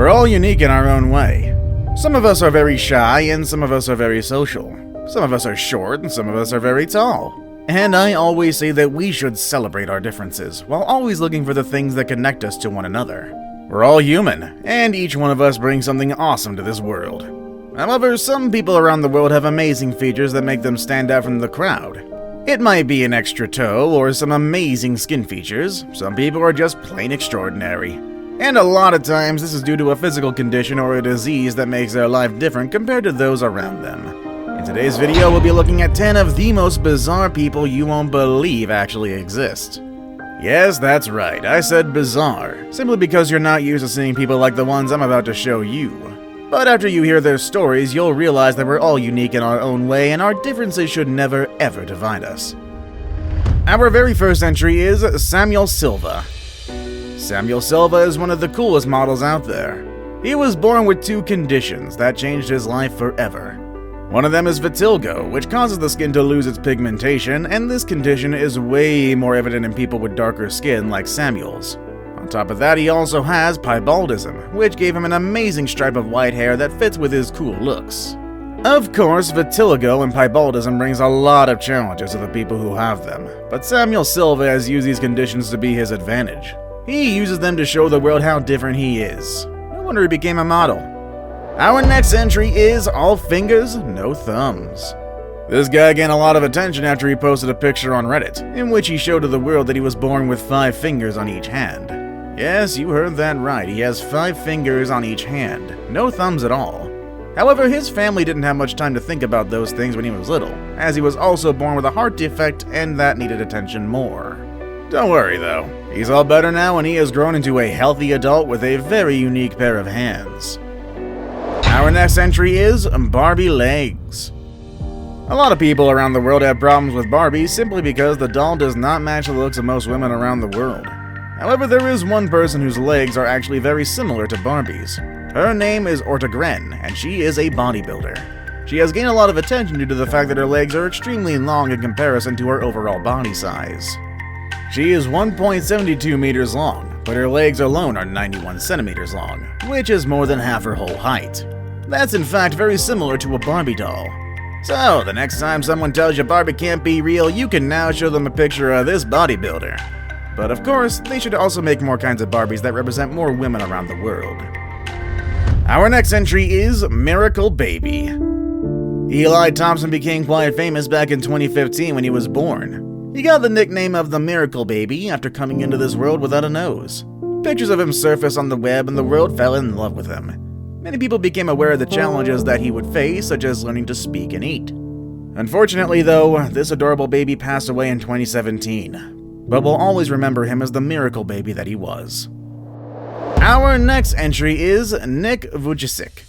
We're all unique in our own way. Some of us are very shy and some of us are very social. Some of us are short and some of us are very tall. And I always say that we should celebrate our differences, while always looking for the things that connect us to one another. We're all human, and each one of us brings something awesome to this world. However, some people around the world have amazing features that make them stand out from the crowd. It might be an extra toe or some amazing skin features. Some people are just plain extraordinary. And a lot of times this is due to a physical condition or a disease that makes their life different compared to those around them. In today's video, we'll be looking at 10 of the most bizarre people you won't believe actually exist. Yes, that's right, I said bizarre, simply because you're not used to seeing people like the ones I'm about to show you. But after you hear their stories, you'll realize that we're all unique in our own way and our differences should never ever divide us. Our very first entry is Samuel SILVA. Samuel SILVA is one of the coolest models out there. He was born with two conditions that changed his life forever. One of them is vitiligo, which causes the skin to lose its pigmentation, and this condition is way more evident in people with darker skin like Samuel's. On top of that, he also has piebaldism, which gave him an amazing stripe of white hair that fits with his cool looks. Of course, vitiligo and piebaldism brings a lot of challenges to the people who have them, but Samuel SILVA has used these conditions to be his advantage. He uses them to show the world how different he is. No wonder he became a model. Our next entry is all fingers, no thumbs. This guy gained a lot of attention after he posted a picture on Reddit, in which he showed to the world that he was born with 5 fingers on each hand. Yes, you heard that right, he has 5 fingers on each hand, no thumbs at all. However, his family didn't have much time to think about those things when he was little, as he was also born with a heart defect and that needed attention more. Don't worry though, he's all better now and he has grown into a healthy adult with a very unique pair of hands. Our next entry is Barbie legs. A lot of people around the world have problems with Barbie simply because the doll does not match the looks of most women around the world. However, there is one person whose legs are actually very similar to Barbie's. Her name is Ortagren, and she is a bodybuilder. She has gained a lot of attention due to the fact that her legs are extremely long in comparison to her overall body size. She is 1.72 meters long, but her legs alone are 91 centimeters long, which is more than half her whole height. That's in fact very similar to a Barbie doll. So, the next time someone tells you Barbie can't be real, you can now show them a picture of this bodybuilder. But of course, they should also make more kinds of Barbies that represent more women around the world. Our next entry is Miracle Baby. Eli Thompson became quite famous back in 2015 when he was born. He got the nickname of the Miracle Baby after coming into this world without a nose. Pictures of him surfaced on the web and the world fell in love with him. Many people became aware of the challenges that he would face, such as learning to speak and eat. Unfortunately though, this adorable baby passed away in 2017, but we'll always remember him as the miracle baby that he was. Our next entry is Nick VUJICIC.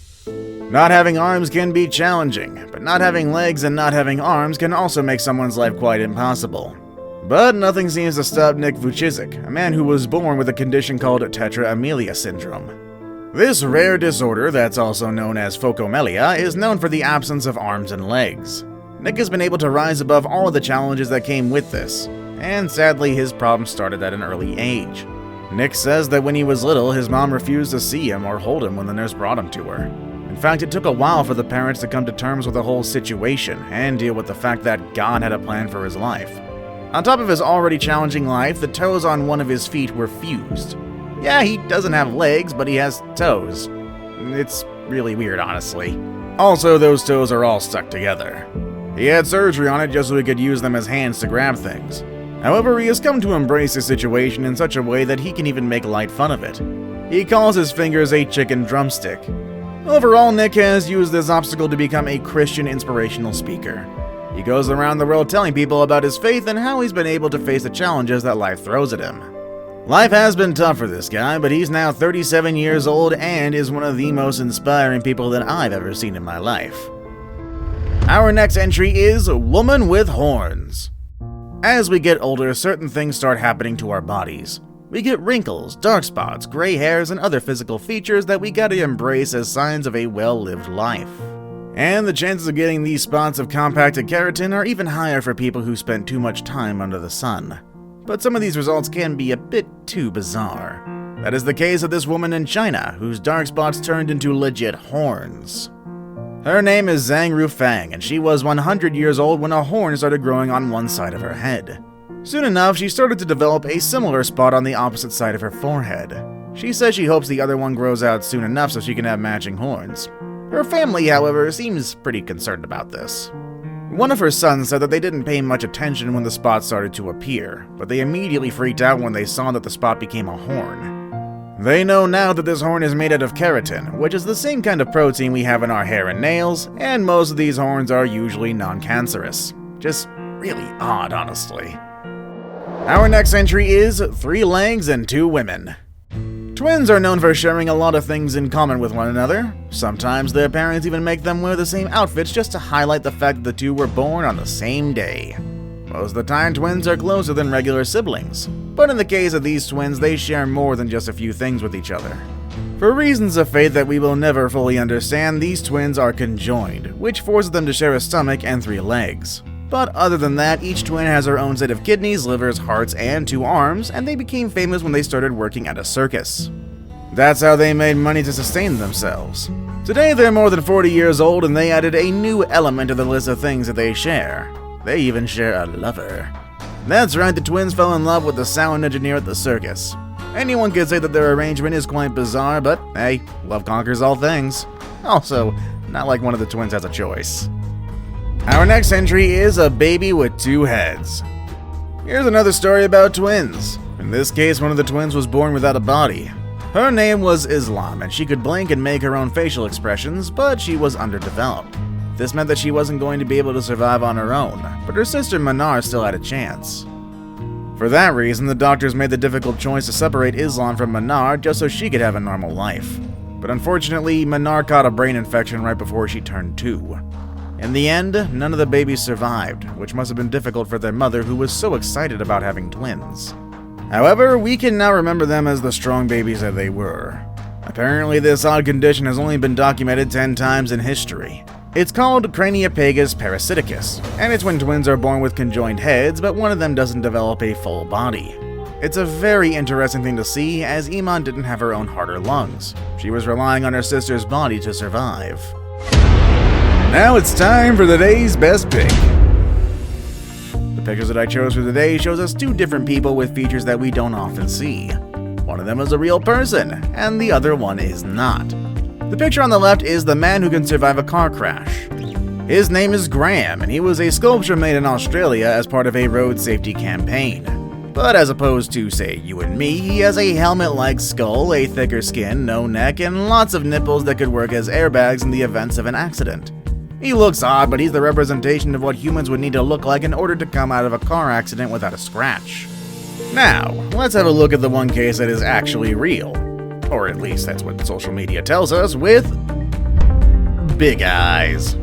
Not having arms can be challenging, but not having legs and not having arms can also make someone's life quite impossible. But nothing seems to stop Nick VUJICIC, a man who was born with a condition called tetraamelia syndrome. This rare disorder, that's also known as phocomelia, is known for the absence of arms and legs. Nick has been able to rise above all of the challenges that came with this, and sadly his problem started at an early age. Nick says that when he was little, his mom refused to see him or hold him when the nurse brought him to her. In fact, it took a while for the parents to come to terms with the whole situation and deal with the fact that God had a plan for his life. On top of his already challenging life, the toes on one of his feet were fused. Yeah, he doesn't have legs, but he has toes. It's really weird, honestly. Also, those toes are all stuck together. He had surgery on it just so he could use them as hands to grab things. However, he has come to embrace his situation in such a way that he can even make light fun of it. He calls his fingers a chicken drumstick. Overall, Nick has used this obstacle to become a Christian inspirational speaker. He goes around the world telling people about his faith and how he's been able to face the challenges that life throws at him. Life has been tough for this guy, but he's now 37 years old and is one of the most inspiring people that I've ever seen in my life. Our next entry is Woman with Horns. As we get older, certain things start happening to our bodies. We get wrinkles, dark spots, gray hairs, and other physical features that we gotta embrace as signs of a well-lived life. And the chances of getting these spots of compacted keratin are even higher for people who spend too much time under the sun. But some of these results can be a bit too bizarre. That is the case of this woman in China, whose dark spots turned into legit horns. Her name is Zhang Rufang, and she was 100 years old when a horn started growing on one side of her head. Soon enough, she started to develop a similar spot on the opposite side of her forehead. She says she hopes the other one grows out soon enough so she can have matching horns. Her family, however, seems pretty concerned about this. One of her sons said that they didn't pay much attention when the spot started to appear, but they immediately freaked out when they saw that the spot became a horn. They know now that this horn is made out of keratin, which is the same kind of protein we have in our hair and nails, and most of these horns are usually non-cancerous. Just really odd, honestly. Our next entry is 3 legs and 2 women. Twins are known for sharing a lot of things in common with one another. Sometimes their parents even make them wear the same outfits just to highlight the fact that the two were born on the same day. Most of the time, twins are closer than regular siblings, but in the case of these twins, they share more than just a few things with each other. For reasons of fate that we will never fully understand, these twins are conjoined, which forces them to share a stomach and 3 legs. But other than that, each twin has their own set of kidneys, livers, hearts, and 2 arms, and they became famous when they started working at a circus. That's how they made money to sustain themselves. Today, they're more than 40 years old, and they added a new element to the list of things that they share. They even share a lover. That's right, the twins fell in love with the sound engineer at the circus. Anyone could say that their arrangement is quite bizarre, but hey, love conquers all things. Also, not like one of the twins has a choice. Our next entry is a baby with 2 heads. Here's another story about twins. In this case, one of the twins was born without a body. Her name was Islam, and she could blink and make her own facial expressions, but she was underdeveloped. This meant that she wasn't going to be able to survive on her own, but her sister Manar still had a chance. For that reason, the doctors made the difficult choice to separate Islam from Manar just so she could have a normal life. But unfortunately, Manar caught a brain infection right before she turned 2. In the end, none of the babies survived, which must have been difficult for their mother, who was so excited about having twins. However, we can now remember them as the strong babies that they were. Apparently, this odd condition has only been documented 10 times in history. It's called craniopagus parasiticus, and it's when twins are born with conjoined heads, but one of them doesn't develop a full body. It's a very interesting thing to see, as Iman didn't have her own heart or lungs. She was relying on her sister's body to survive. Now it's time for the day's best pick. The pictures that I chose for today shows us 2 different people with features that we don't often see. One of them is a real person, and the other one is not. The picture on the left is the man who can survive a car crash. His name is Graham, and he was a sculpture made in Australia as part of a road safety campaign. But as opposed to, say, you and me, he has a helmet-like skull, a thicker skin, no neck, and lots of nipples that could work as airbags in the events of an accident. He looks odd, but he's the representation of what humans would need to look like in order to come out of a car accident without a scratch. Now, let's have a look at the one case that is actually real. Or at least that's what social media tells us, with big eyes.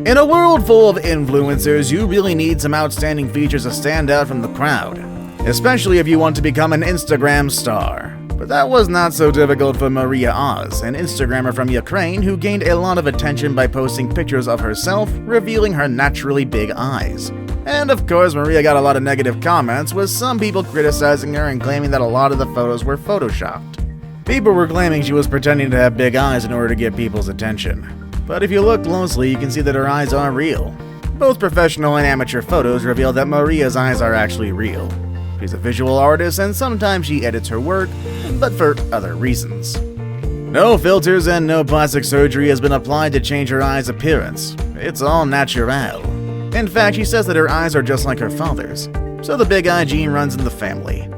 In a world full of influencers, you really need some outstanding features to stand out from the crowd, especially if you want to become an Instagram star. But that was not so difficult for Maria Oz, an Instagrammer from Ukraine who gained a lot of attention by posting pictures of herself, revealing her naturally big eyes. And of course, Maria got a lot of negative comments, with some people criticizing her and claiming that a lot of the photos were photoshopped. People were claiming she was pretending to have big eyes in order to get people's attention. But if you look closely, you can see that her eyes are real. Both professional and amateur photos reveal that Maria's eyes are actually real. She's a visual artist, and sometimes she edits her work, but for other reasons. No filters and no plastic surgery has been applied to change her eyes' appearance. It's all natural. In fact, she says that her eyes are just like her father's, so the big eye gene runs in the family.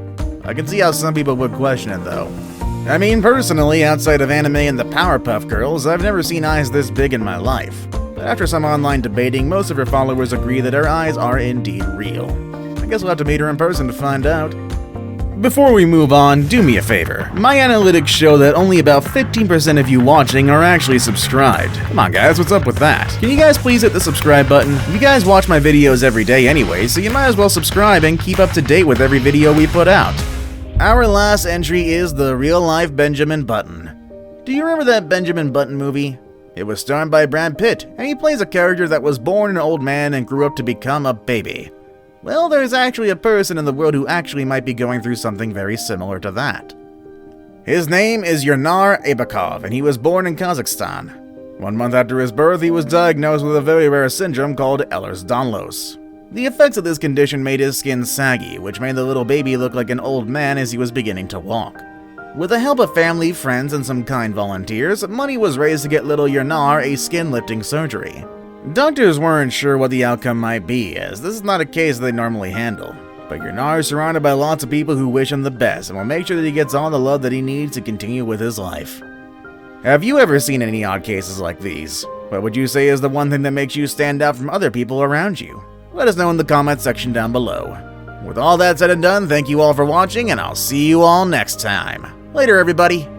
I can see how some people would question it, though. I mean, personally, outside of anime and the Powerpuff Girls, I've never seen eyes this big in my life. But after some online debating, most of her followers agree that her eyes are indeed real. I guess we'll have to meet her in person to find out. Before we move on, do me a favor. My analytics show that only about 15% of you watching are actually subscribed. Come on guys, what's up with that? Can you guys please hit the subscribe button? You guys watch my videos every day anyway, so you might as well subscribe and keep up to date with every video we put out. Our last entry is the real-life Benjamin Button. Do you remember that Benjamin Button movie? It was starred by Brad Pitt, and he plays a character that was born an old man and grew up to become a baby. Well, there's actually a person in the world who actually might be going through something very similar to that. His name is Yanar Abakov, and he was born in Kazakhstan. 1 month after his birth, he was diagnosed with a very rare syndrome called Ehlers-Danlos. The effects of this condition made his skin saggy, which made the little baby look like an old man as he was beginning to walk. With the help of family, friends, and some kind volunteers, money was raised to get little Yanar a skin-lifting surgery. Doctors weren't sure what the outcome might be, as this is not a case they normally handle. But Yanar is surrounded by lots of people who wish him the best and will make sure that he gets all the love that he needs to continue with his life. Have you ever seen any odd cases like these? What would you say is the one thing that makes you stand out from other people around you? Let us know in the comments section down below. With all that said and done, thank you all for watching, and I'll see you all next time. Later, everybody.